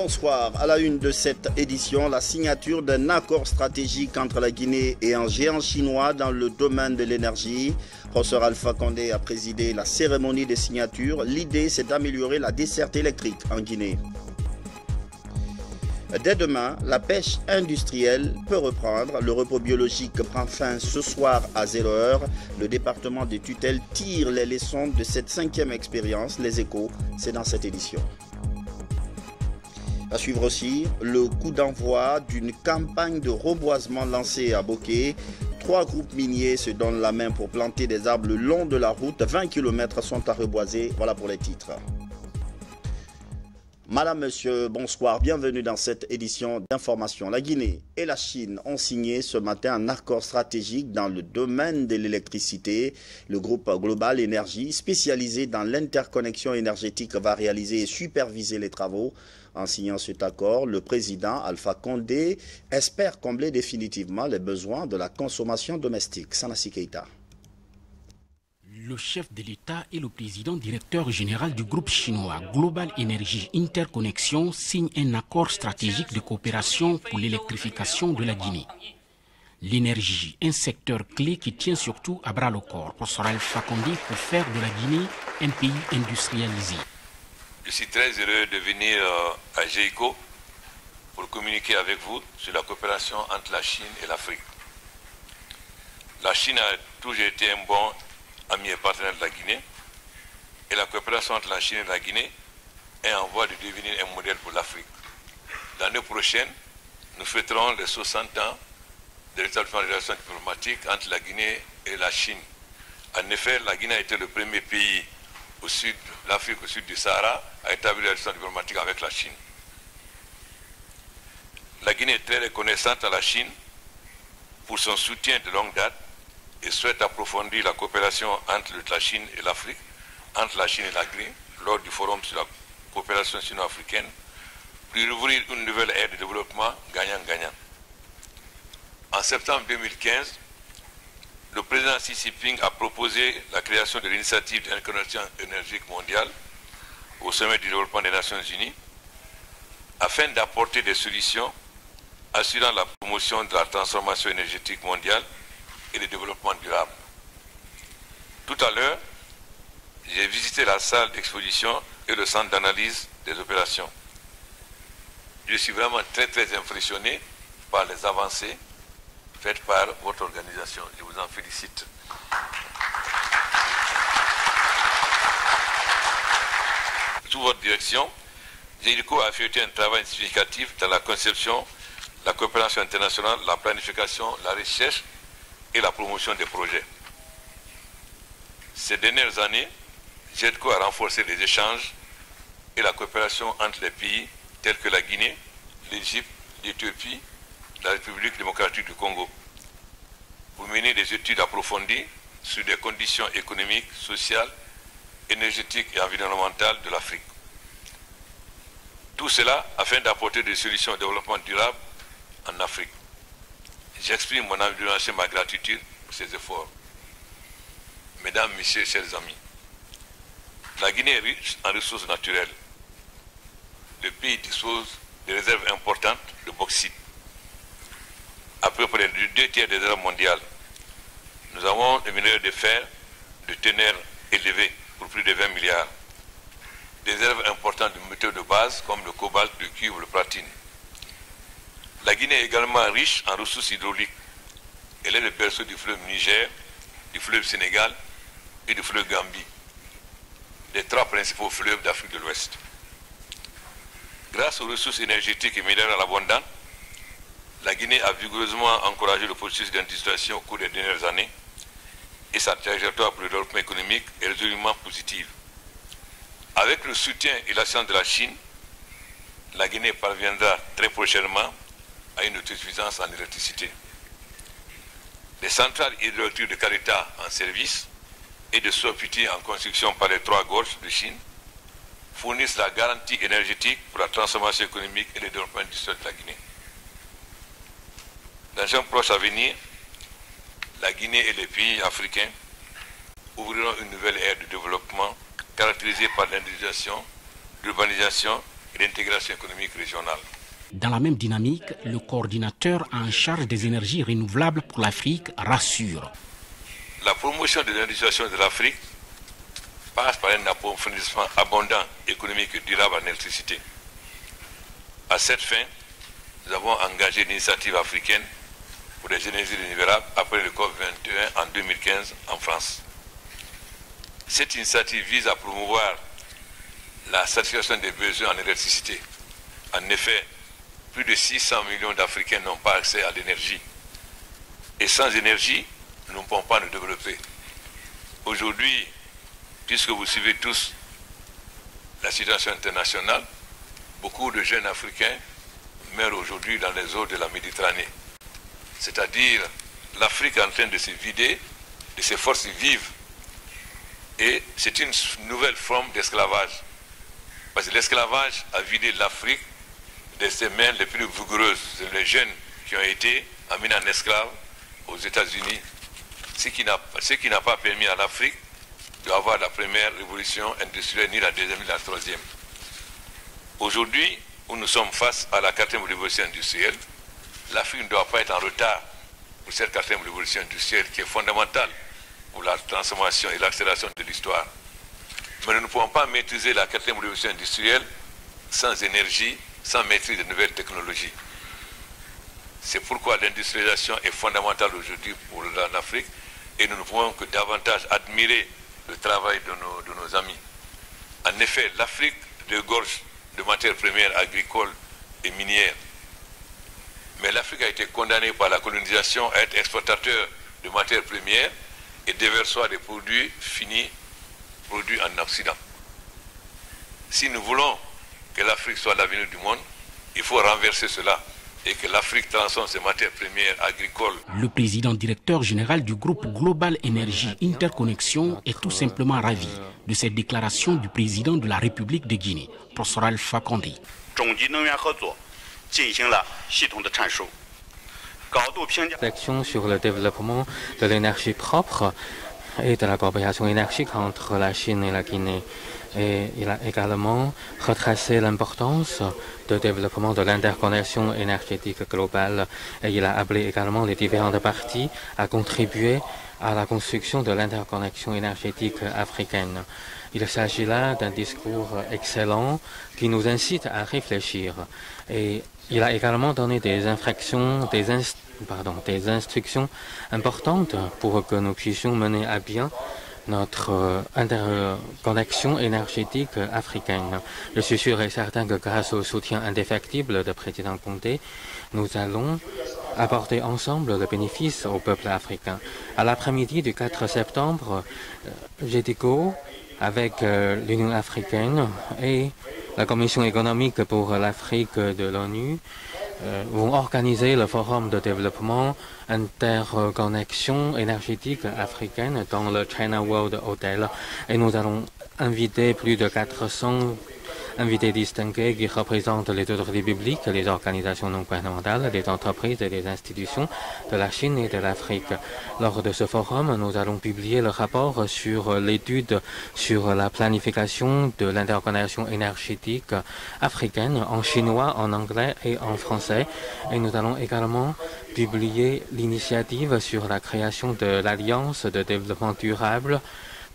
Bonsoir. À la une de cette édition, la signature d'un accord stratégique entre la Guinée et un géant chinois dans le domaine de l'énergie. Professeur Alpha Condé a présidé la cérémonie de signature. L'idée, c'est d'améliorer la desserte électrique en Guinée. Dès demain, la pêche industrielle peut reprendre. Le repos biologique prend fin ce soir à 0h. Le département de tutelle tire les leçons de cette 5e expérience. Les Échos, c'est dans cette édition. À suivre aussi, le coup d'envoi d'une campagne de reboisement lancée à Bokeh. 3 groupes miniers se donnent la main pour planter des arbres le long de la route. 20 km sont à reboiser. Voilà pour les titres. Madame, Monsieur, bonsoir, bienvenue dans cette édition d'information. La Guinée et la Chine ont signé ce matin un accord stratégique dans le domaine de l'électricité. Le groupe Global Énergie, spécialisé dans l'interconnexion énergétique, va réaliser et superviser les travaux. En signant cet accord, le président Alpha Condé espère combler définitivement les besoins de la consommation domestique. Sanassi Keita. Le chef de l'État et le président directeur général du groupe chinois Global Energy Interconnexion signent un accord stratégique de coopération pour l'électrification de la Guinée. L'énergie, un secteur clé qui tient surtout à bras le corps pour Alpha Condé pour faire de la Guinée un pays industrialisé. Je suis très heureux de venir à GEICO pour communiquer avec vous sur la coopération entre la Chine et l'Afrique. La Chine a toujours été un bon ami et partenaire de la Guinée, et la coopération entre la Chine et la Guinée est en voie de devenir un modèle pour l'Afrique. L'année prochaine, nous fêterons les 60 ans de l'établissement des relations diplomatiques entre la Guinée et la Chine. En effet, la Guinée a été le premier pays au sud de l'Afrique, au sud du Sahara, à établir des relations diplomatiques avec la Chine. La Guinée est très reconnaissante à la Chine pour son soutien de longue date et souhaite approfondir la coopération entre la Chine et l'Afrique, entre la Chine et la Guinée, lors du forum sur la coopération sino-africaine, pour ouvrir une nouvelle ère de développement gagnant-gagnant. En septembre 2015, le président Xi Jinping a proposé la création de l'initiative d'interconnexion énergétique mondiale au sommet du développement des Nations Unies, afin d'apporter des solutions assurant la promotion de la transformation énergétique mondiale et le développement durable. Tout à l'heure, j'ai visité la salle d'exposition et le centre d'analyse des opérations. Je suis vraiment très impressionné par les avancées faites par votre organisation. Je vous en félicite. Sous votre direction, GEICO a effectué un travail significatif dans la conception, la coopération internationale, la planification, la recherche et la promotion des projets. Ces dernières années, GEICO a renforcé les échanges et la coopération entre les pays tels que la Guinée, l'Égypte, l'Éthiopie, la République démocratique du Congo, pour mener des études approfondies sur les conditions économiques, sociales, énergétiques et environnementales de l'Afrique. Tout cela afin d'apporter des solutions au développement durable en Afrique. J'exprime mon admiration et ma gratitude pour ces efforts. Mesdames, Messieurs, chers amis, la Guinée est riche en ressources naturelles. Le pays dispose de réserves importantes de bauxite. À peu près 2/3 des réserves mondiales. Nous avons des minéraux de fer de teneur élevée pour plus de 20 milliards. Des réserves importantes de métaux de base comme le cobalt, le cuivre, le platine. La Guinée est également riche en ressources hydrauliques. Elle est le berceau du fleuve Niger, du fleuve Sénégal et du fleuve Gambie, les 3 principaux fleuves d'Afrique de l'Ouest. Grâce aux ressources énergétiques et minérales abondantes, la Guinée a vigoureusement encouragé le processus d'industrialisation au cours des dernières années et sa trajectoire pour le développement économique est résolument positive. Avec le soutien et l'assistance de la Chine, la Guinée parviendra très prochainement à une autosuffisance en électricité. Les centrales hydroélectriques de Karita en service et de Sopiti en construction par les 3 gorges de Chine fournissent la garantie énergétique pour la transformation économique et le développement industriel de la Guinée. Dans un proche avenir, la Guinée et les pays africains ouvriront une nouvelle ère de développement caractérisée par l'industrialisation, l'urbanisation et d'intégration économique régionale. Dans la même dynamique, le coordinateur en charge des énergies renouvelables pour l'Afrique rassure. La promotion de l'industrialisation de l'Afrique passe par un approfondissement abondant, économique et durable en électricité. À cette fin, nous avons engagé l'initiative africaine pour les énergies renouvelables après le COP21 en 2015 en France. Cette initiative vise à promouvoir la satisfaction des besoins en électricité. En effet, plus de 600 millions d'Africains n'ont pas accès à l'énergie. Et sans énergie, nous ne pouvons pas nous développer. Aujourd'hui, puisque vous suivez tous la situation internationale, beaucoup de jeunes Africains meurent aujourd'hui dans les eaux de la Méditerranée. C'est-à-dire, l'Afrique est en train de se vider de ses forces vives. Et c'est une nouvelle forme d'esclavage. Parce que l'esclavage a vidé l'Afrique de ses mains les plus vigoureuses. C'est les jeunes qui ont été amenés en esclaves aux États-Unis. Ce qui n'a pas permis à l'Afrique d'avoir la première révolution industrielle, ni la deuxième, ni la troisième. Aujourd'hui, où nous sommes face à la quatrième révolution industrielle, l'Afrique ne doit pas être en retard pour cette quatrième révolution industrielle qui est fondamentale pour la transformation et l'accélération de l'histoire. Mais nous ne pouvons pas maîtriser la quatrième révolution industrielle sans énergie, sans maîtrise de nouvelles technologies. C'est pourquoi l'industrialisation est fondamentale aujourd'hui pour l'Afrique et nous ne pouvons que davantage admirer le travail de nos amis. En effet, l'Afrique regorge de matières premières agricoles et minières. Mais l'Afrique a été condamnée par la colonisation à être exportateur de matières premières et déversoir des produits finis, produits en Occident. Si nous voulons que l'Afrique soit l'avenir du monde, il faut renverser cela et que l'Afrique transforme ses matières premières agricoles. Le président directeur général du groupe Global Énergie Interconnexion est tout simplement ravi de cette déclaration du président de la République de Guinée, Professeur Alpha Condé. L'action sur le développement de l'énergie propre et de la coopération énergétique entre la Chine et la Guinée. Et il a également retracé l'importance du développement de l'interconnexion énergétique globale. Et il a appelé également les différentes parties à contribuer à la construction de l'interconnexion énergétique africaine. Il s'agit là d'un discours excellent qui nous incite à réfléchir. Et il a également donné des instructions importantes pour que nous puissions mener à bien notre interconnexion énergétique africaine. Je suis sûr et certain que grâce au soutien indéfectible du président Condé, nous allons apporter ensemble le bénéfice au peuple africain. À l'après-midi du 4 septembre, GEDICO, avec l'Union africaine et la Commission économique pour l'Afrique de l'ONU, vont organiser le forum de développement interconnexion énergétique africaine dans le China World Hotel. Et nous allons inviter plus de 400 invités distingués qui représentent les autorités publiques, les organisations non gouvernementales, les entreprises et les institutions de la Chine et de l'Afrique. Lors de ce forum, nous allons publier le rapport sur l'étude sur la planification de l'interconnexion énergétique africaine en chinois, en anglais et en français. Et nous allons également publier l'initiative sur la création de l'Alliance de développement durable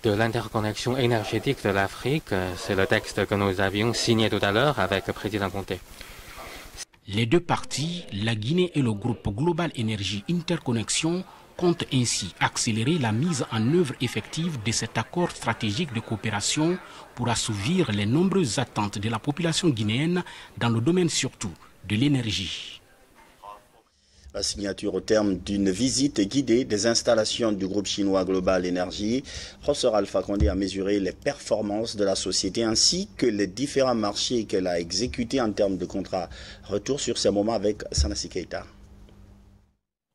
de l'interconnexion énergétique de l'Afrique. C'est le texte que nous avions signé tout à l'heure avec le président Condé. Les deux parties, la Guinée et le groupe Global Énergie Interconnexion, comptent ainsi accélérer la mise en œuvre effective de cet accord stratégique de coopération pour assouvir les nombreuses attentes de la population guinéenne dans le domaine surtout de l'énergie. La signature au terme d'une visite guidée des installations du groupe chinois Global Energy. Professeur Alpha Condé a mesuré les performances de la société ainsi que les différents marchés qu'elle a exécutés en termes de contrats. Retour sur ces moments avec Sanassi Keita.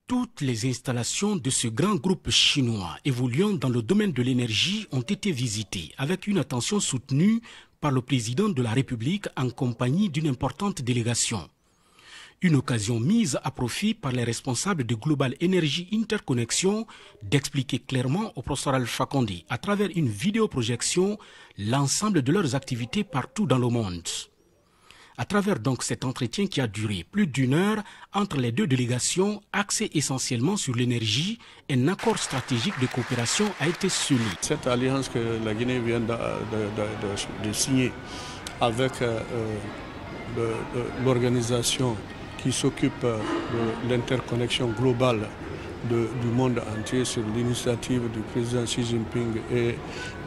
Toutes les installations de ce grand groupe chinois évoluant dans le domaine de l'énergie ont été visitées avec une attention soutenue par le président de la République en compagnie d'une importante délégation. Une occasion mise à profit par les responsables de Global Energy Interconnexion d'expliquer clairement au professeur Alpha Condé à travers une vidéoprojection l'ensemble de leurs activités partout dans le monde. À travers donc cet entretien qui a duré plus d'1 heure entre les deux délégations, axé essentiellement sur l'énergie, un accord stratégique de coopération a été signé. Cette alliance que la Guinée vient de signer avec l'organisation qui s'occupe de l'interconnexion globale du monde entier sur l'initiative du président Xi Jinping et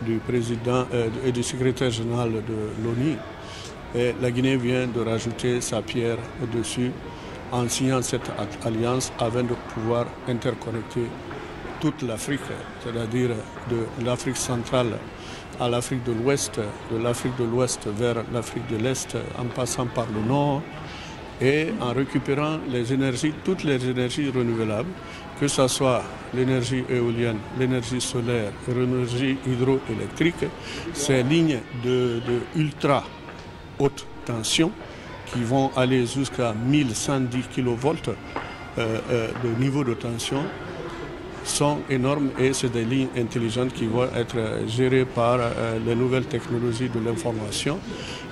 du président et du secrétaire général de l'ONU. Et la Guinée vient de rajouter sa pierre dessus en signant cette alliance afin de pouvoir interconnecter toute l'Afrique, c'est-à-dire de l'Afrique centrale à l'Afrique de l'Ouest, de l'Afrique de l'Ouest vers l'Afrique de l'Est en passant par le Nord et en récupérant les énergies, toutes les énergies renouvelables, que ce soit l'énergie éolienne, l'énergie solaire, l'énergie hydroélectrique, ces lignes de ultra haute tension qui vont aller jusqu'à 1110 kV de niveau de tension sont énormes et c'est des lignes intelligentes qui vont être gérées par les nouvelles technologies de l'information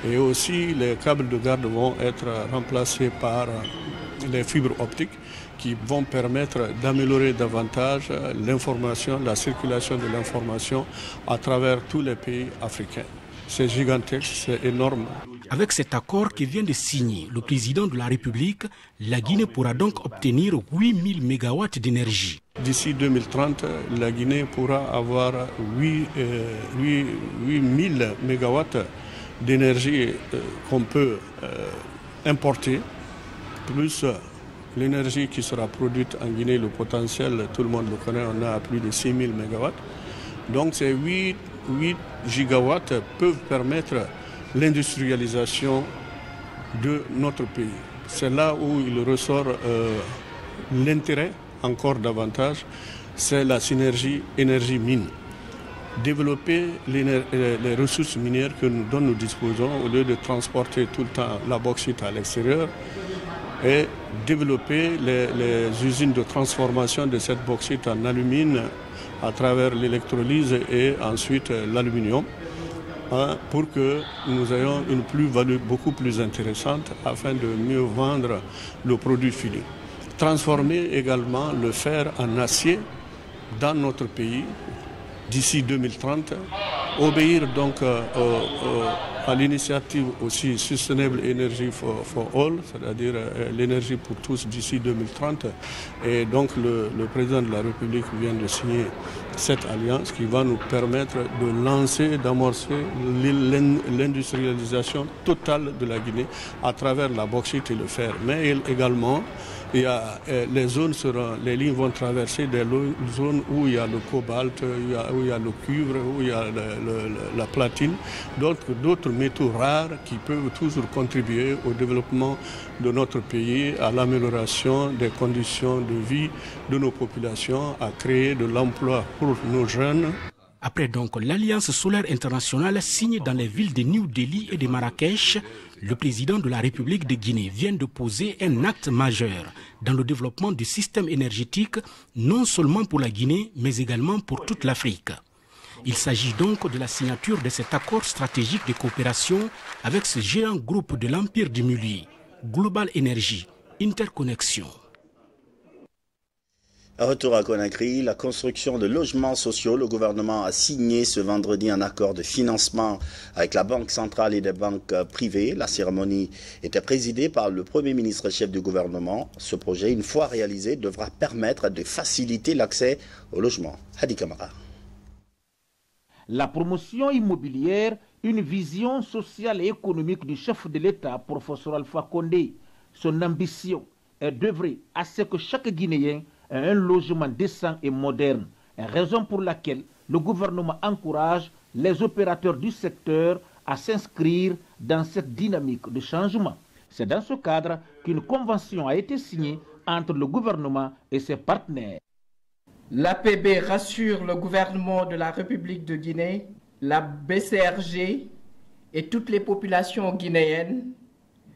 et aussi les câbles de garde vont être remplacés par les fibres optiques qui vont permettre d'améliorer davantage l'information, la circulation de l'information à travers tous les pays africains. C'est gigantesque, c'est énorme. Avec cet accord que vient de signer le président de la République, la Guinée pourra donc obtenir 8000 MW d'énergie. D'ici 2030, la Guinée pourra avoir 8000 MW d'énergie qu'on peut importer, plus l'énergie qui sera produite en Guinée, le potentiel, tout le monde le connaît, on a plus de 6000 MW. Donc ces 8 gigawatts peuvent permettre l'industrialisation de notre pays. C'est là où il ressort l'intérêt encore davantage, c'est la synergie énergie-mine. Développer les ressources minières dont nous disposons au lieu de transporter tout le temps la bauxite à l'extérieur et développer les usines de transformation de cette bauxite en alumine à travers l'électrolyse et ensuite l'aluminium pour que nous ayons une plus-value beaucoup plus intéressante afin de mieux vendre le produit fini. Transformer également le fer en acier dans notre pays d'ici 2030, obéir donc à l'initiative aussi Sustainable Energy for All, c'est-à-dire l'énergie pour tous d'ici 2030. Et donc le président de la République vient de signer cette alliance qui va nous permettre de lancer, d'amorcer l'industrialisation totale de la Guinée à travers la bauxite et le fer. Mais également, il y a, les lignes vont traverser des zones où il y a le cobalt, où il y a le cuivre, où il y a la platine, d'autres métaux rares qui peuvent toujours contribuer au développement de notre pays, à l'amélioration des conditions de vie de nos populations, à créer de l'emploi pour nos jeunes. Après donc l'Alliance solaire internationale signée dans les villes de New Delhi et de Marrakech, le président de la République de Guinée vient de poser un acte majeur dans le développement du système énergétique, non seulement pour la Guinée, mais également pour toute l'Afrique. Il s'agit donc de la signature de cet accord stratégique de coopération avec ce géant groupe de l'Empire du Milieu, Global Energy, Interconnexion. Retour à Conakry, la construction de logements sociaux. Le gouvernement a signé ce vendredi un accord de financement avec la Banque centrale et des banques privées. La cérémonie était présidée par le Premier ministre chef du gouvernement. Ce projet, une fois réalisé, devra permettre de faciliter l'accès au logement. Hadi Kamara. La promotion immobilière, une vision sociale et économique du chef de l'État, professeur Alpha Condé. Son ambition est d'œuvrer à ce que chaque Guinéen un logement décent et moderne, raison pour laquelle le gouvernement encourage les opérateurs du secteur à s'inscrire dans cette dynamique de changement. C'est dans ce cadre qu'une convention a été signée entre le gouvernement et ses partenaires. L'APB rassure le gouvernement de la République de Guinée, la BCRG et toutes les populations guinéennes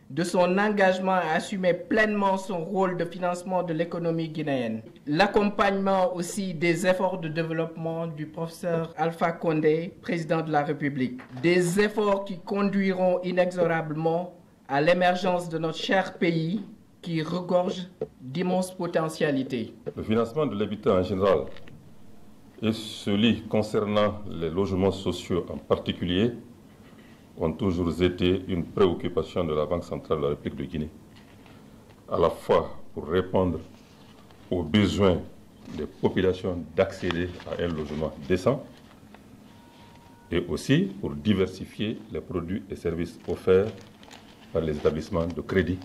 de son engagement à assumer pleinement son rôle de financement de l'économie guinéenne. L'accompagnement aussi des efforts de développement du professeur Alpha Condé, président de la République. Des efforts qui conduiront inexorablement à l'émergence de notre cher pays qui regorge d'immenses potentialités. Le financement de l'habitat en général et celui concernant les logements sociaux en particulier ont toujours été une préoccupation de la Banque centrale de la République de Guinée, à la fois pour répondre aux besoins des populations d'accéder à un logement décent et aussi pour diversifier les produits et services offerts par les établissements de crédit,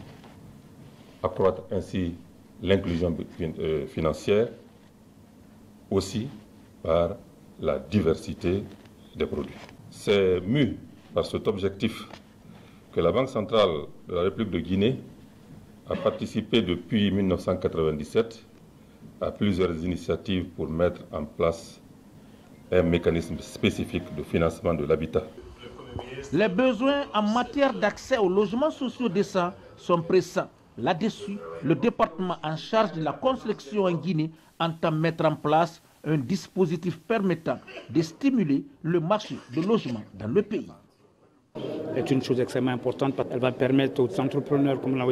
accroître ainsi l'inclusion financière, aussi par la diversité des produits. C'est mu par cet objectif que la Banque centrale de la République de Guinée a participé depuis 1997 à plusieurs initiatives pour mettre en place un mécanisme spécifique de financement de l'habitat. Les besoins en matière d'accès aux logements sociaux décents sont pressants. Là-dessus, le département en charge de la construction en Guinée entend mettre en place un dispositif permettant de stimuler le marché de logement dans le pays. C'est une chose extrêmement importante parce qu'elle va permettre aux entrepreneurs, comme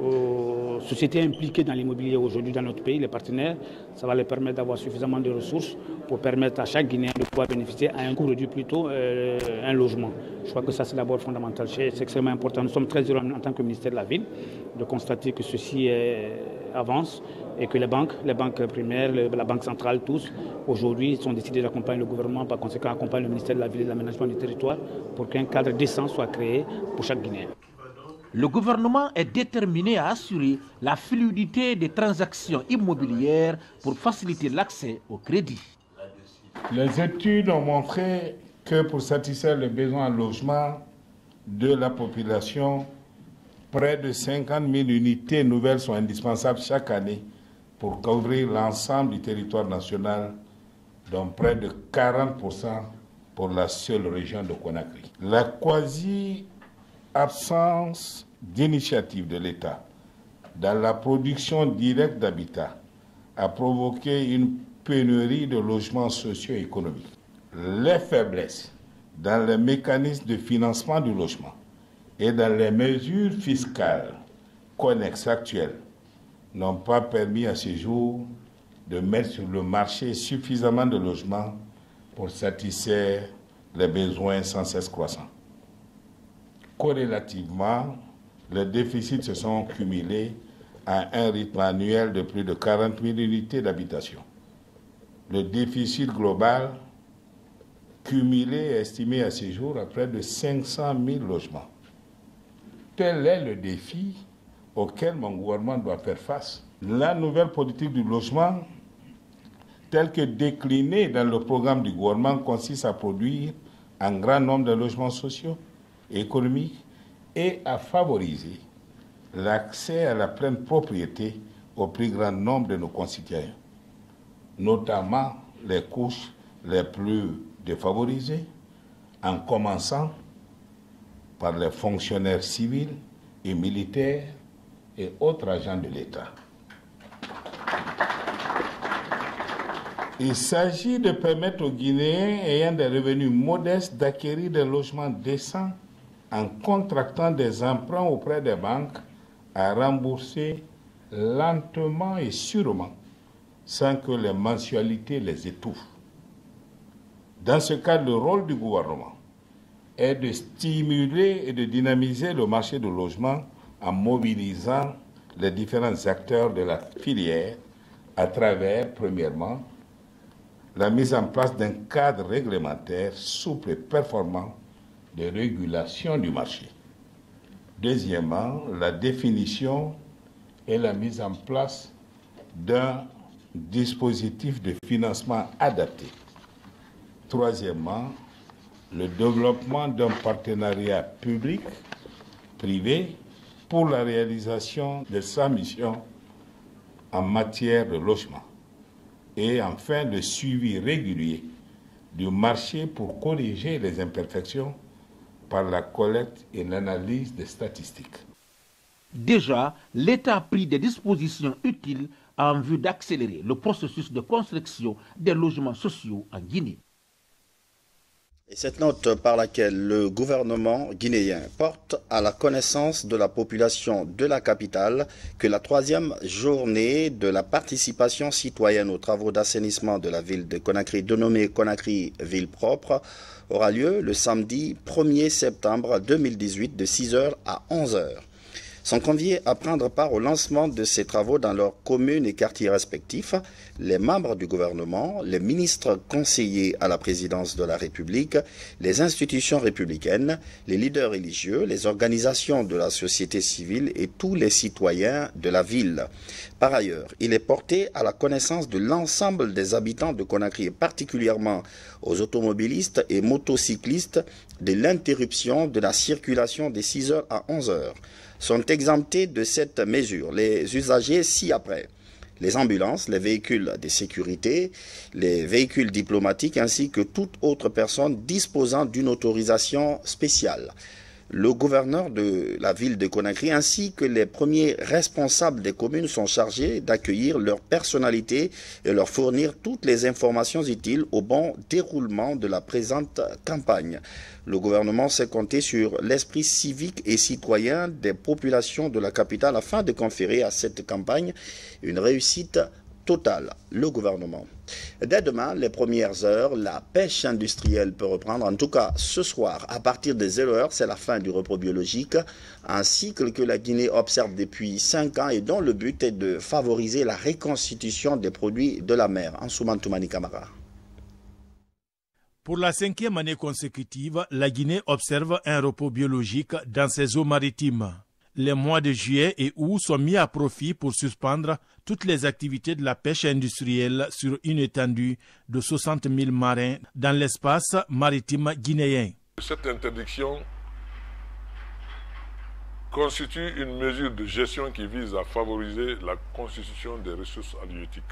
aux sociétés impliquées dans l'immobilier aujourd'hui dans notre pays, les partenaires, ça va leur permettre d'avoir suffisamment de ressources pour permettre à chaque Guinéen de pouvoir bénéficier à un coût réduit plutôt un logement. Je crois que ça c'est d'abord fondamental, c'est extrêmement important. Nous sommes très heureux en tant que ministère de la Ville de constater que ceci avance et que les banques primaires, la Banque centrale, tous, aujourd'hui, sont décidés d'accompagner le gouvernement, par conséquent accompagnent le ministère de la Ville et de l'aménagement du territoire pour qu'un cadre décent soit créé pour chaque Guinéen. Le gouvernement est déterminé à assurer la fluidité des transactions immobilières pour faciliter l'accès au crédit. Les études ont montré que pour satisfaire les besoins en logement de la population, près de 50 000 unités nouvelles sont indispensables chaque année pour couvrir l'ensemble du territoire national, dont près de 40% pour la seule région de Conakry. La quasi-absence d'initiative de l'État dans la production directe d'habitat a provoqué une pénurie de logements socio-économiques. Les faiblesses dans les mécanismes de financement du logement et dans les mesures fiscales connexes actuelles n'ont pas permis à ce jour de mettre sur le marché suffisamment de logements pour satisfaire les besoins sans cesse croissants. Corrélativement, les déficits se sont cumulés à un rythme annuel de plus de 40 000 unités d'habitation. Le déficit global cumulé est estimé à ce jour à près de 500 000 logements. Tel est le défi auquel mon gouvernement doit faire face. La nouvelle politique du logement, telle que déclinée dans le programme du gouvernement, consiste à produire un grand nombre de logements sociaux et économiques et à favoriser l'accès à la pleine propriété au plus grand nombre de nos concitoyens, notamment les couches les plus défavorisées, en commençant par les fonctionnaires civils et militaires et autres agents de l'État. Il s'agit de permettre aux Guinéens ayant des revenus modestes d'acquérir des logements décents en contractant des emprunts auprès des banques à rembourser lentement et sûrement, sans que les mensualités les étouffent. Dans ce cas, le rôle du gouvernement est de stimuler et de dynamiser le marché du logement en mobilisant les différents acteurs de la filière à travers, premièrement, la mise en place d'un cadre réglementaire souple et performant de régulation du marché. Deuxièmement, la définition et la mise en place d'un dispositif de financement adapté. Troisièmement, le développement d'un partenariat public-privé pour la réalisation de sa mission en matière de logement. Et enfin, le suivi régulier du marché pour corriger les imperfections par la collecte et l'analyse des statistiques. Déjà, l'État a pris des dispositions utiles en vue d'accélérer le processus de construction des logements sociaux en Guinée. Et cette note par laquelle le gouvernement guinéen porte à la connaissance de la population de la capitale que la 3e journée de la participation citoyenne aux travaux d'assainissement de la ville de Conakry, dénommée Conakry Ville Propre, aura lieu le samedi 1er septembre 2018 de 6h à 11h. Sont conviés à prendre part au lancement de ces travaux dans leurs communes et quartiers respectifs les membres du gouvernement, les ministres conseillers à la présidence de la République, les institutions républicaines, les leaders religieux, les organisations de la société civile et tous les citoyens de la ville. Par ailleurs, il est porté à la connaissance de l'ensemble des habitants de Conakry, et particulièrement aux automobilistes et motocyclistes, de l'interruption de la circulation des 6h à 11h. Sont exemptés de cette mesure les usagers ci-après: les ambulances, les véhicules de sécurité, les véhicules diplomatiques ainsi que toute autre personne disposant d'une autorisation spéciale. Le gouverneur de la ville de Conakry ainsi que les premiers responsables des communes sont chargés d'accueillir leurs personnalités et leur fournir toutes les informations utiles au bon déroulement de la présente campagne. Le gouvernement s'est compté sur l'esprit civique et citoyen des populations de la capitale afin de conférer à cette campagne une réussite totale. Le gouvernement. Dès demain, les premières heures, la pêche industrielle peut reprendre. En tout cas, ce soir, à partir des 0h, c'est la fin du repos biologique, un cycle que la Guinée observe depuis 5 ans et dont le but est de favoriser la reconstitution des produits de la mer. Ansouman Toumani Kamara. Pour la 5e année consécutive, la Guinée observe un repos biologique dans ses eaux maritimes. Les mois de juillet et août sont mis à profit pour suspendre toutes les activités de la pêche industrielle sur une étendue de 60 000 marins dans l'espace maritime guinéen. Cette interdiction constitue une mesure de gestion qui vise à favoriser la constitution des ressources halieutiques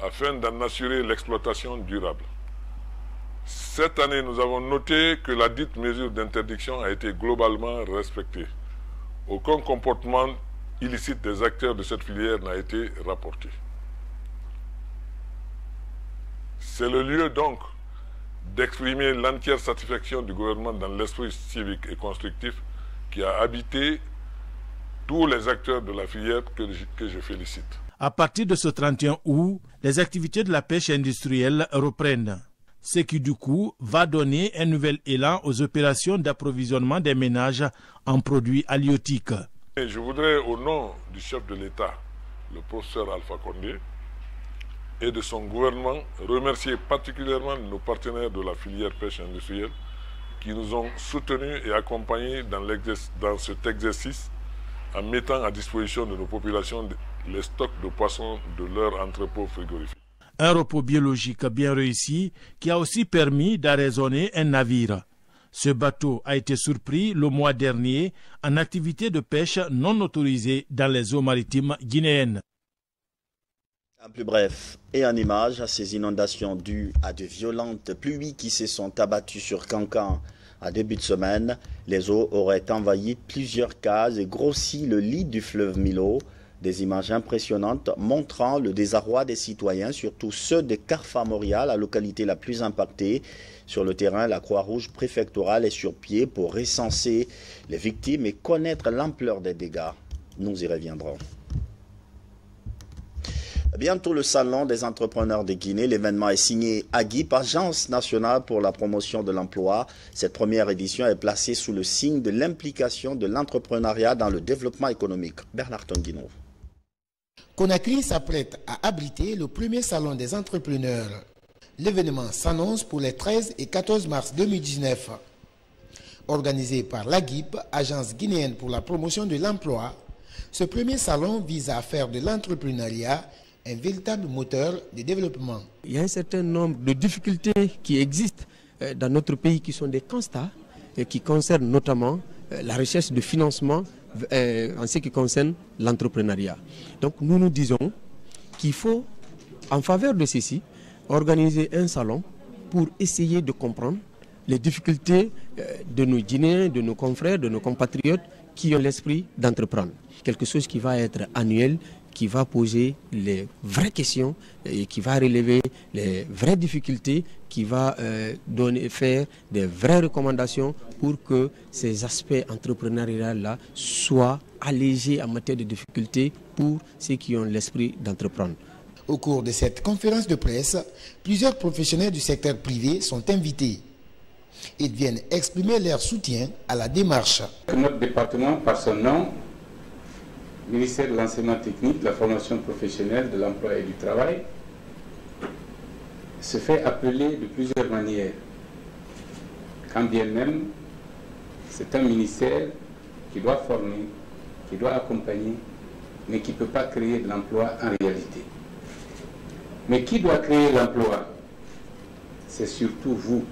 afin d'en assurer l'exploitation durable. Cette année, nous avons noté que la dite mesure d'interdiction a été globalement respectée. Aucun comportement illicite des acteurs de cette filière n'a été rapporté. C'est le lieu donc d'exprimer l'entière satisfaction du gouvernement dans l'esprit civique et constructif qui a habité tous les acteurs de la filière que je félicite. À partir de ce 31 août, les activités de la pêche industrielle reprennent, ce qui du coup va donner un nouvel élan aux opérations d'approvisionnement des ménages en produits halieutiques. Je voudrais, au nom du chef de l'État, le professeur Alpha Condé, et de son gouvernement, remercier particulièrement nos partenaires de la filière pêche industrielle qui nous ont soutenus et accompagnés dans cet exercice en mettant à disposition de nos populations les stocks de poissons de leur entrepôt frigorifique. Un repos biologique bien réussi qui a aussi permis d'arraisonner un navire. Ce bateau a été surpris le mois dernier en activité de pêche non autorisée dans les eaux maritimes guinéennes. En plus bref et en image, à ces inondations dues à de violentes pluies qui se sont abattues sur Cancan en début de semaine, les eaux auraient envahi plusieurs cases et grossi le lit du fleuve Milo. Des images impressionnantes montrant le désarroi des citoyens, surtout ceux de Carfa Moria, la localité la plus impactée. Sur le terrain, la Croix-Rouge préfectorale est sur pied pour recenser les victimes et connaître l'ampleur des dégâts. Nous y reviendrons. Bientôt le salon des entrepreneurs de Guinée. L'événement est signé AGIP, Agence nationale pour la promotion de l'emploi. Cette première édition est placée sous le signe de l'implication de l'entrepreneuriat dans le développement économique. Bernard Tonguino. Conakry s'apprête à abriter le premier salon des entrepreneurs. L'événement s'annonce pour les 13 et 14 mars 2019. Organisé par l'AGIP, Agence guinéenne pour la promotion de l'emploi, ce premier salon vise à faire de l'entrepreneuriat un véritable moteur de développement. Il y a un certain nombre de difficultés qui existent dans notre pays qui sont des constats et qui concernent notamment la recherche de financement en ce qui concerne l'entrepreneuriat. Donc nous nous disons qu'il faut, en faveur de ceci, organiser un salon pour essayer de comprendre les difficultés de nos Guinéens, de nos confrères, de nos compatriotes qui ont l'esprit d'entreprendre. Quelque chose qui va être annuel, qui va poser les vraies questions et qui va relever les vraies difficultés, qui va faire des vraies recommandations pour que ces aspects entrepreneuriaux-là soient allégés en matière de difficultés pour ceux qui ont l'esprit d'entreprendre. Au cours de cette conférence de presse, plusieurs professionnels du secteur privé sont invités. Ils viennent exprimer leur soutien à la démarche. Notre département, par son nom, ministère de l'enseignement technique, de la formation professionnelle, de l'emploi et du travail, se fait appeler de plusieurs manières. Quand bien même, c'est un ministère qui doit former, qui doit accompagner, mais qui ne peut pas créer de l'emploi en réalité. Mais qui doit créer l'emploi? C'est surtout vous.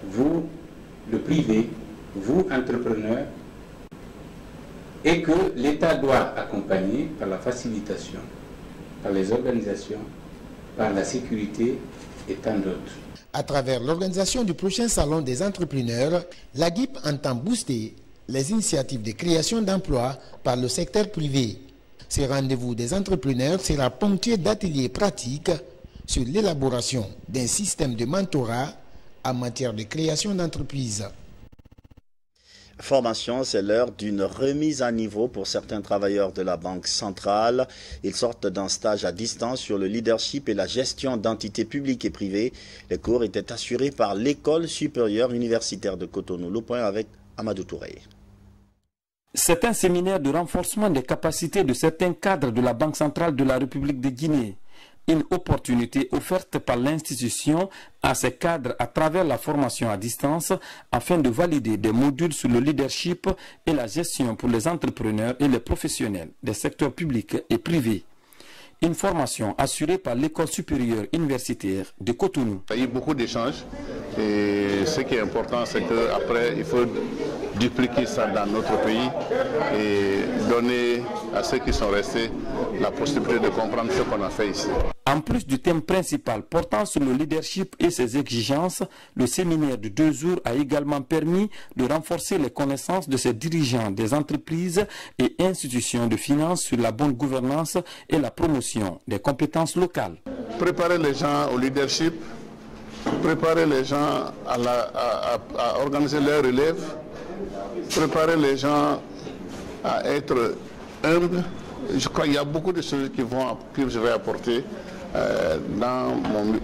Vous, le privé, vous, entrepreneurs, et que l'État doit accompagner par la facilitation, par les organisations, par la sécurité et tant d'autres. À travers l'organisation du prochain salon des entrepreneurs, l'AGIP entend booster les initiatives de création d'emplois par le secteur privé. Ce rendez-vous des entrepreneurs sera ponctué d'ateliers pratiques sur l'élaboration d'un système de mentorat en matière de création d'entreprises. Formation, c'est l'heure d'une remise à niveau pour certains travailleurs de la Banque centrale. Ils sortent d'un stage à distance sur le leadership et la gestion d'entités publiques et privées. Les cours étaient assurés par l'École supérieure universitaire de Cotonou. Le point avec Amadou Touré. C'est un séminaire de renforcement des capacités de certains cadres de la Banque centrale de la République de Guinée. Une opportunité offerte par l'institution à ces cadres à travers la formation à distance afin de valider des modules sur le leadership et la gestion pour les entrepreneurs et les professionnels des secteurs publics et privés. Une formation assurée par l'École supérieure universitaire de Cotonou. Il y a eu beaucoup d'échanges et ce qui est important, c'est qu'après, il faut dupliquer ça dans notre pays et donner à ceux qui sont restés la possibilité de comprendre ce qu'on a fait ici. En plus du thème principal portant sur le leadership et ses exigences, le séminaire de 2 jours a également permis de renforcer les connaissances de ces dirigeants des entreprises et institutions de finances sur la bonne gouvernance et la promotion des compétences locales. Préparer les gens au leadership, préparer les gens à organiser leur relève, préparer les gens à être humbles. Je crois qu'il y a beaucoup de choses que je vais apporter dans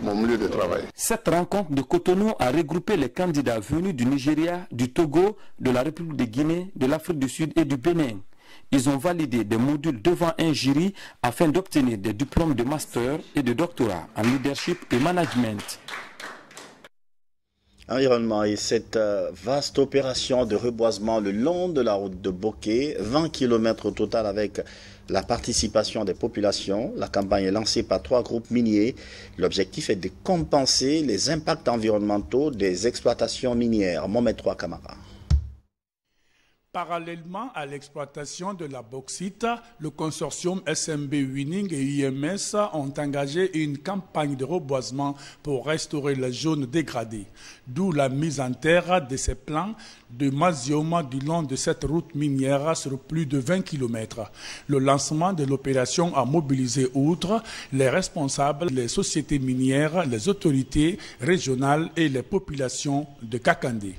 mon milieu de travail. Cette rencontre de Cotonou a regroupé les candidats venus du Nigeria, du Togo, de la République de Guinée, de l'Afrique du Sud et du Bénin. Ils ont validé des modules devant un jury afin d'obtenir des diplômes de master et de doctorat en leadership et management. Environnement et cette vaste opération de reboisement le long de la route de Bokeh, 20 km au total avec la participation des populations. La campagne est lancée par 3 groupes miniers. L'objectif est de compenser les impacts environnementaux des exploitations minières. Mohamed Trois Camara. Parallèlement à l'exploitation de la bauxite, le consortium SMB Winning et IMS ont engagé une campagne de reboisement pour restaurer les zones dégradées, d'où la mise en terre de ces plans de masioma du long de cette route minière sur plus de 20 km. Le lancement de l'opération a mobilisé outre les responsables, les sociétés minières, les autorités régionales et les populations de Kakandé.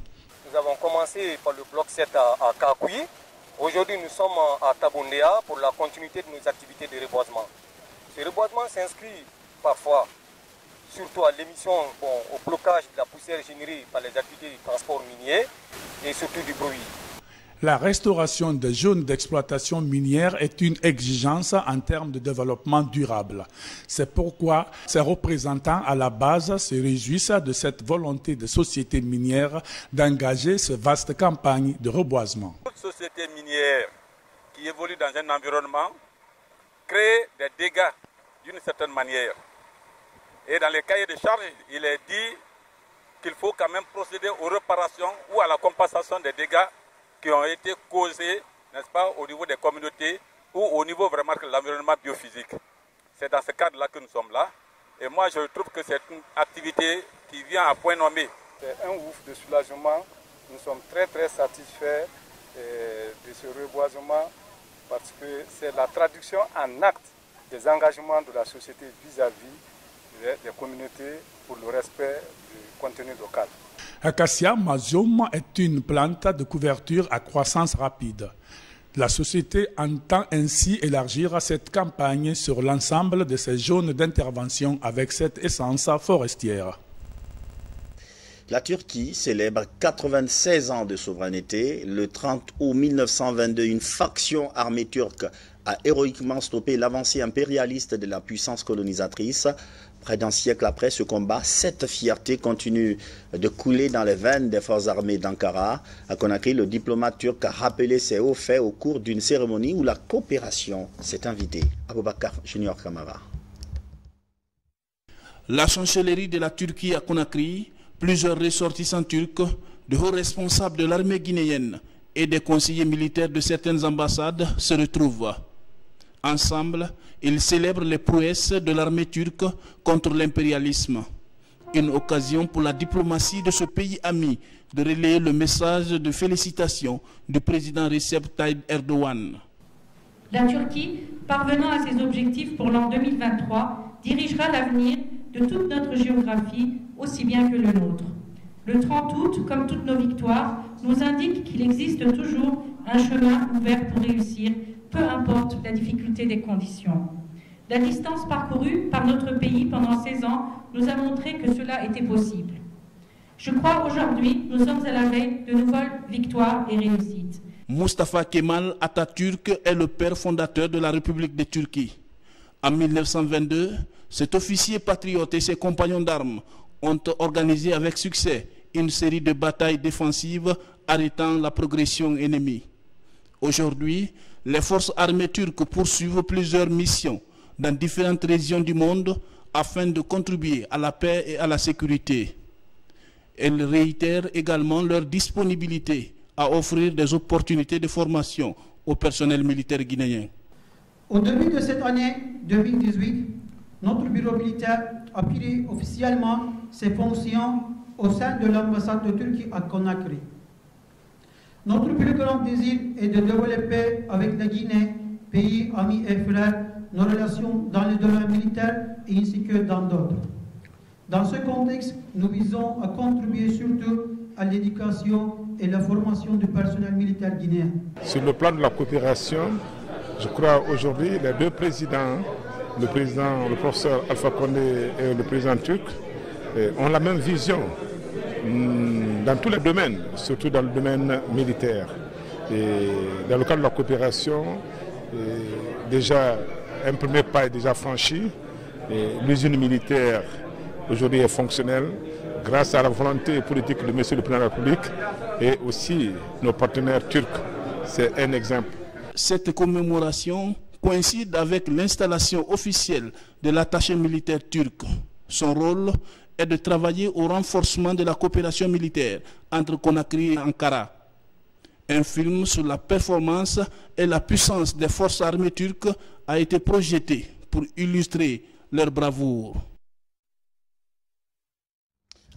Nous avons commencé par le bloc 7 à Kakouyi. Aujourd'hui, nous sommes à Tabondéa pour la continuité de nos activités de reboisement. Ce reboisement s'inscrit parfois, surtout à l'émission, au blocage de la poussière générée par les activités du transport minier et surtout du bruit. La restauration des zones d'exploitation minière est une exigence en termes de développement durable. C'est pourquoi ces représentants à la base se réjouissent de cette volonté des sociétés minières d'engager cette vaste campagne de reboisement. Toute société minière qui évolue dans un environnement crée des dégâts d'une certaine manière. Et dans les cahiers de charges, il est dit qu'il faut quand même procéder aux réparations ou à la compensation des dégâts qui ont été causés, n'est-ce pas, au niveau des communautés ou au niveau vraiment de l'environnement biophysique. C'est dans ce cadre-là que nous sommes là. Et moi, je trouve que c'est une activité qui vient à point nommé. C'est un ouf de soulagement. Nous sommes très, très satisfaits de ce reboisement parce que c'est la traduction en acte des engagements de la société vis-à-vis des communautés pour le respect du contenu local. Acacia Mazium est une plante de couverture à croissance rapide. La société entend ainsi élargir cette campagne sur l'ensemble de ses zones d'intervention avec cette essence forestière. La Turquie célèbre 96 ans de souveraineté. Le 30 août 1922, une faction armée turque a héroïquement stoppé l'avancée impérialiste de la puissance colonisatrice. Près d'un siècle après ce combat, cette fierté continue de couler dans les veines des forces armées d'Ankara. À Conakry, le diplomate turc a rappelé ces hauts faits au cours d'une cérémonie où la coopération s'est invitée. Aboubakar Junior Kamara. La chancellerie de la Turquie à Conakry, plusieurs ressortissants turcs, de hauts responsables de l'armée guinéenne et des conseillers militaires de certaines ambassades se retrouvent. Ensemble, ils célèbrent les prouesses de l'armée turque contre l'impérialisme. Une occasion pour la diplomatie de ce pays ami de relayer le message de félicitations du président Recep Tayyip Erdogan. La Turquie, parvenant à ses objectifs pour l'an 2023, dirigera l'avenir de toute notre géographie aussi bien que le nôtre. Le 30 août, comme toutes nos victoires, nous indique qu'il existe toujours un chemin ouvert pour réussir, peu importe la difficulté des conditions. La distance parcourue par notre pays pendant 16 ans nous a montré que cela était possible. Je crois aujourd'hui, nous sommes à la veille de nouvelles victoires et réussites. Mustafa Kemal Atatürk est le père fondateur de la République de Turquie. En 1922, cet officier patriote et ses compagnons d'armes ont organisé avec succès une série de batailles défensives arrêtant la progression ennemie. Aujourd'hui, les forces armées turques poursuivent plusieurs missions dans différentes régions du monde afin de contribuer à la paix et à la sécurité. Elles réitèrent également leur disponibilité à offrir des opportunités de formation au personnel militaire guinéen. Au début de cette année 2018, notre bureau militaire a pris officiellement ses fonctions au sein de l'ambassade de Turquie à Conakry. Notre plus grand désir est de développer avec la Guinée, pays amis et frères, nos relations dans le domaine militaire ainsi que dans d'autres. Dans ce contexte, nous visons à contribuer surtout à l'éducation et la formation du personnel militaire guinéen. Sur le plan de la coopération, je crois aujourd'hui les deux présidents, le professeur Alpha Condé et le président turc, ont la même vision dans tous les domaines, surtout dans le domaine militaire. Et dans le cadre de la coopération, déjà un premier pas est déjà franchi. L'usine militaire aujourd'hui est fonctionnelle grâce à la volonté politique de M. le Président de la République et aussi nos partenaires turcs. C'est un exemple. Cette commémoration coïncide avec l'installation officielle de l'attaché militaire turc. Son rôle est de travailler au renforcement de la coopération militaire entre Conakry et Ankara. Un film sur la performance et la puissance des forces armées turques a été projeté pour illustrer leur bravoure.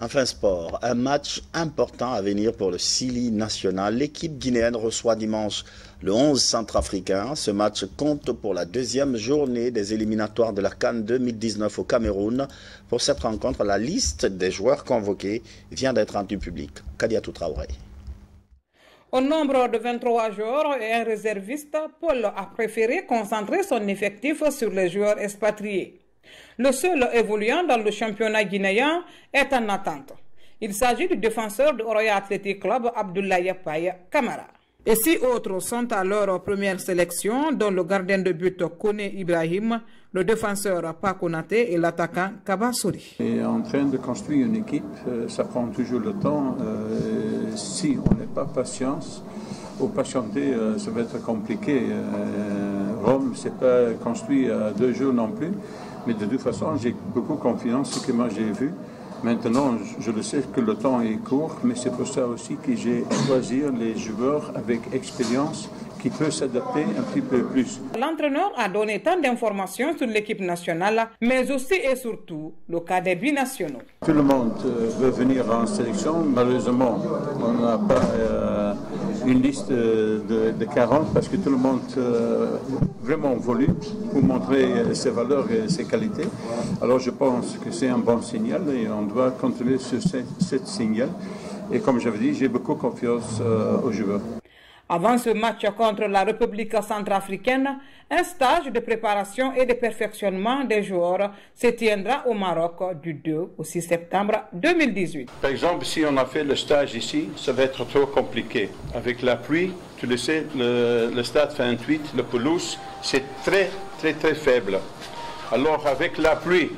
Enfin sport, un match important à venir pour le Sili national. L'équipe guinéenne reçoit dimanche le 11 centrafricain. Ce match compte pour la deuxième journée des éliminatoires de la CAN 2019 au Cameroun. Pour cette rencontre, la liste des joueurs convoqués vient d'être rendue publique. Kadiatou Traoré. Au nombre de 23 joueurs et un réserviste, Paul a préféré concentrer son effectif sur les joueurs expatriés. Le seul évoluant dans le championnat guinéen est en attente. Il s'agit du défenseur du Royal Athletic Club, Abdoulaye Paye Kamara. Et 6 autres sont à leur première sélection, dont le gardien de but Kone Ibrahim, le défenseur Pakonaté et l'attaquant Kabasouri. On est en train de construire une équipe, ça prend toujours le temps. Si on n'est pas patient ou patienté, ça va être compliqué. Rome, c'est pas construit à 2 jours non plus. Mais de toute façon, j'ai beaucoup confiance en ce que moi j'ai vu. Maintenant, je le sais que le temps est court, mais c'est pour ça aussi que j'ai choisi les joueurs avec expérience qui peuvent s'adapter un petit peu plus. L'entraîneur a donné tant d'informations sur l'équipe nationale, mais aussi et surtout le cas des binationaux. Tout le monde veut venir en sélection. Malheureusement, on n'a pas une liste de 40 parce que tout le monde vraiment voulu pour montrer ses valeurs et ses qualités. Alors je pense que c'est un bon signal et on doit continuer sur ce signal. Et comme j'avais dit, j'ai beaucoup confiance aux joueurs. Avant ce match contre la République centrafricaine, un stage de préparation et de perfectionnement des joueurs se tiendra au Maroc du 2 au 6 septembre 2018. Par exemple, si on a fait le stage ici, ça va être trop compliqué. Avec la pluie, tu le sais, le stade 28, le pelouse, c'est très faible. Alors avec la pluie,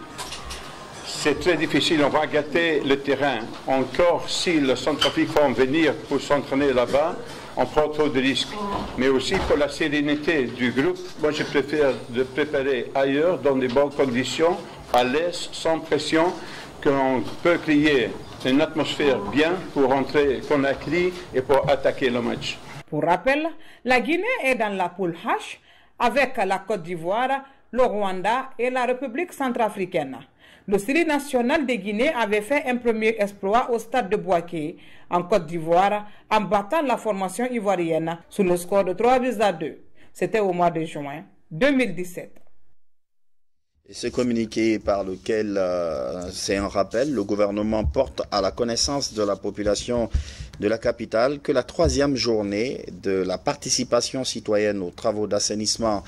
c'est très difficile, on va gâter le terrain. Encore si le Centrafrique va venir pour s'entraîner là-bas, on prend trop de risques. Mais aussi pour la sérénité du groupe, moi je préfère de préparer ailleurs, dans des bonnes conditions, à l'aise, sans pression, qu'on peut créer une atmosphère bien pour rentrer Conakry et pour attaquer le match. Pour rappel, la Guinée est dans la poule H avec la Côte d'Ivoire, le Rwanda et la République centrafricaine. Le Série national de Guinée avait fait un premier exploit au stade de Bouaké, en Côte d'Ivoire, en battant la formation ivoirienne sous le score de 3-2. C'était au mois de juin 2017. Et ce communiqué par lequel, c'est un rappel, le gouvernement porte à la connaissance de la population de la capitale que la 3e journée de la participation citoyenne aux travaux d'assainissement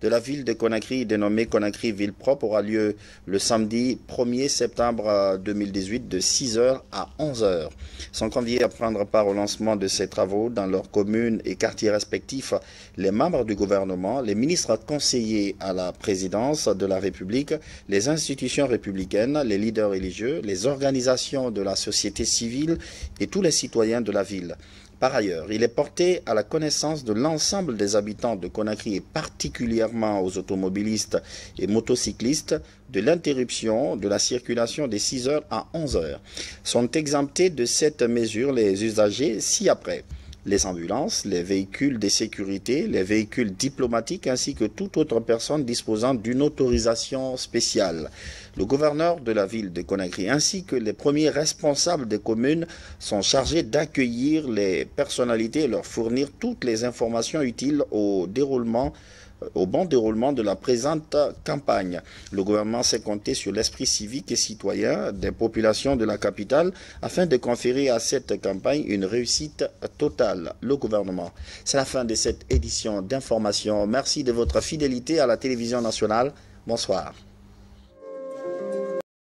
de la ville de Conakry, dénommée Conakry Ville Propre, aura lieu le samedi 1er septembre 2018 de 6h à 11h. Sont conviés à prendre part au lancement de ces travaux dans leurs communes et quartiers respectifs les membres du gouvernement, les ministres conseillers à la présidence de la République, les institutions républicaines, les leaders religieux, les organisations de la société civile et tous les citoyens de la ville. Par ailleurs, il est porté à la connaissance de l'ensemble des habitants de Conakry et particulièrement aux automobilistes et motocyclistes de l'interruption de la circulation des 6h à 11h. Sont exemptés de cette mesure les usagers ci-après: les ambulances, les véhicules de sécurité, les véhicules diplomatiques ainsi que toute autre personne disposant d'une autorisation spéciale. Le gouverneur de la ville de Conakry ainsi que les premiers responsables des communes sont chargés d'accueillir les personnalités et leur fournir toutes les informations utiles au bon déroulement de la présente campagne. Le gouvernement s'est compté sur l'esprit civique et citoyen des populations de la capitale afin de conférer à cette campagne une réussite totale. Le gouvernement. C'est la fin de cette édition d'information. Merci de votre fidélité à la télévision nationale. Bonsoir.